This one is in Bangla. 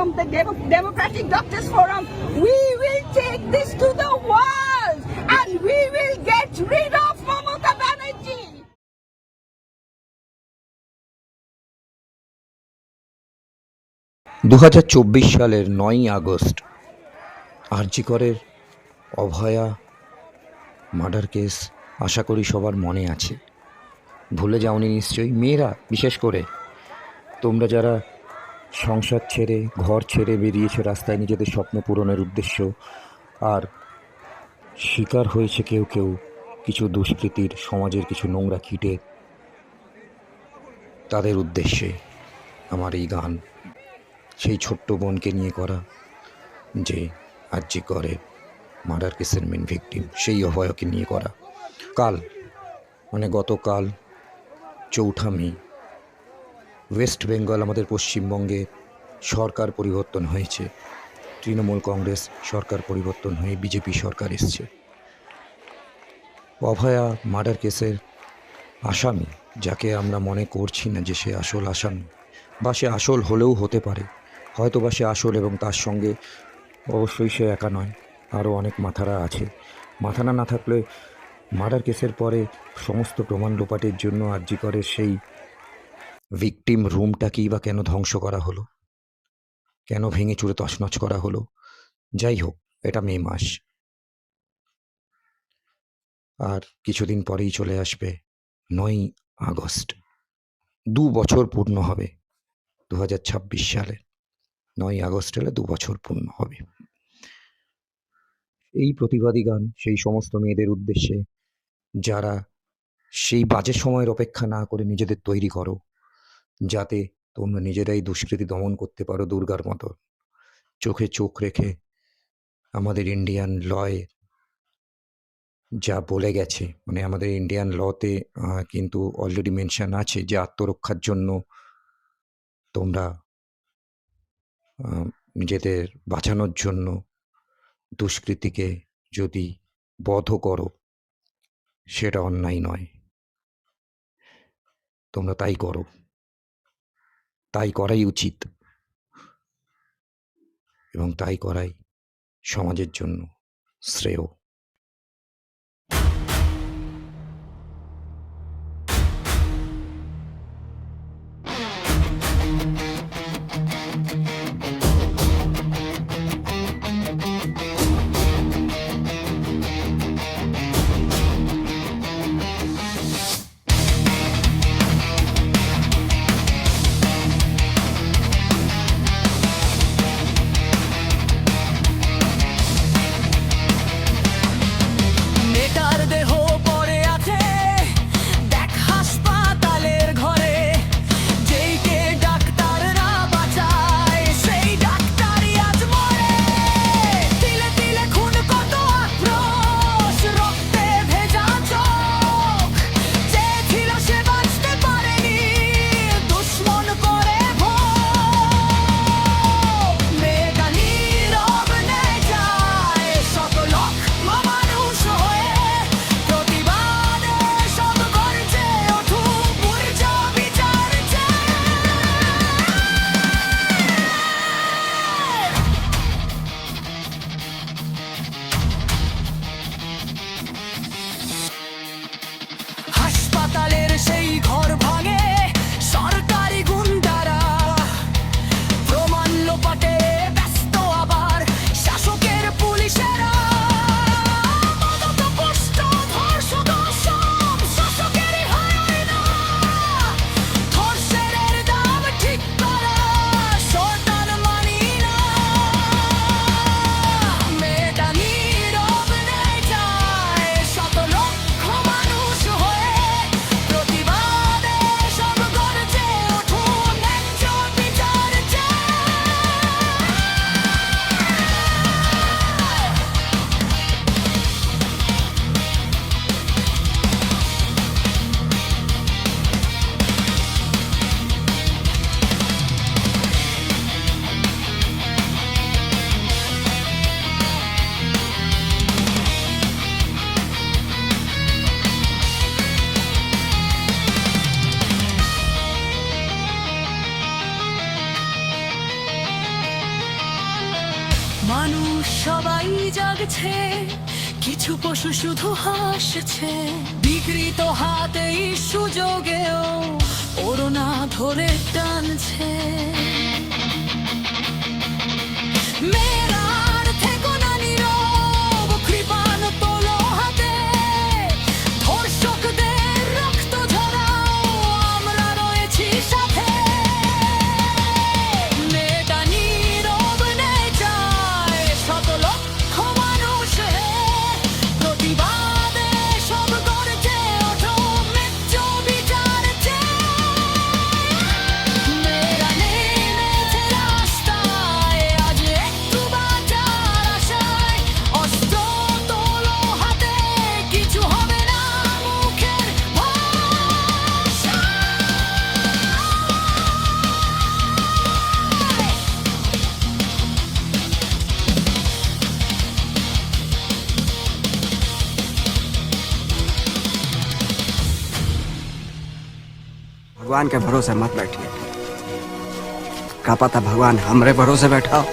from the Democratic Doctors Forum, we will take this to the world and we will get rid of Mamata Banerjee. 2024 সালের 9ই আগস্ট আরজি করের অভয়া মার্ডার কেস আশা করি সবার মনে আছে। ভুলে যাওনি নিশ্চয়ই। মেয়েরা বিশেষ করে তোমরা যারা সংসার ছেড়ে ঘর ছেড়ে বেরিয়েছে রাস্তায় নিজেদের স্বপ্ন পূরণের উদ্দেশ্য, আর শিকার হয়েছে কেউ কেউ কিছু দুষ্কৃতির, সমাজের কিছু নোংরা কীটে, তাদের উদ্দেশ্যে আমার এই গান। সেই ছোট্ট বোনকে নিয়ে করা, যে আরজি করে মার্ডার কেসের মেন ভিকটিম, সেই অভয়কে নিয়ে করা। কাল মানে গতকাল 4 মে ওয়েস্ট বেঙ্গল, আমাদের পশ্চিমবঙ্গে সরকার পরিবর্তন হয়েছে। তৃণমূল কংগ্রেস সরকার পরিবর্তন হয়ে বিজেপি সরকার এসছে। অভয়া মার্ডার কেসের আসামি, যাকে আমরা মনে করছি না যে সে আসল আসামি, বা সে আসল হলেও হতে পারে, হয়তো বা সে আসল, এবং তার সঙ্গে অবশ্যই সে একা নয়, আরও অনেক মাথারা আছে। মাথারা না থাকলে মার্ডার কেসের পরে সমস্ত প্রমাণ লোপাটের জন্য আরজি করে সেই ভিকটিম রুমটাকেই বা কেন ধ্বংস করা হলো, কেন ভেঙে চুরে তছনছ করা হলো। যাই হোক, এটা মে মাস, আর কিছুদিন পরেই চলে আসবে 9ই আগস্ট। 2 বছর পূর্ণ হবে 2026 সালে। 9ই আগস্ট হলে 2 বছর পূর্ণ হবে। এই প্রতিবাদী গান সেই সমস্ত মেয়েদের উদ্দেশ্যে যারা সেই বাজে সময়ের অপেক্ষা না করে নিজেদের তৈরি করো, যাতে তোমরা নিজেরাই দুষ্কৃতি দমন করতে পারো দুর্গার মতো। চোখে চোখ রেখে আমাদের ইন্ডিয়ান লয়ে যা বলে গেছে, মানে আমাদের ইন্ডিয়ান লতে কিন্তু অলরেডি মেনশন আছে যে আত্মরক্ষার জন্য তোমরা নিজেদের বাঁচানোর জন্য দুষ্কৃতিকে যদি বধ করো, সেটা অন্যায় নয়। তোমরা তাই করো, তাই করাই উচিত, এবং তাই করাই সমাজের জন্য শ্রেয়। মানুষ সবাই জাগছে, কিছু পশু শুধু হাসছে, বিকৃত হাতেই সুযোগেও ওড়না ধরে টানছে। মেয়েরার থেকো না নীরব, কৃপাণ তোলো হাতে, ধর্ষকদের রক্ত ঝরাও, আমরা রয়েছি সাথে। মেয়েটা নীরব নেই যায়, শত লক্ষ মানুষে প্রতিবাদে সব গড়ছে, ওঠো ন্যায্য বিচার চেয়ে। মেয়েরা নেমেছে রাস্তায়, আজ একটু বাঁচার আশায়, অস্ত্র তোলো হাতে, কিছু হবে না মুখের ভাষায়। भगवान के भरोसे मत बैठिए, का पता भगवान हमरे भरोसे बैठा हो।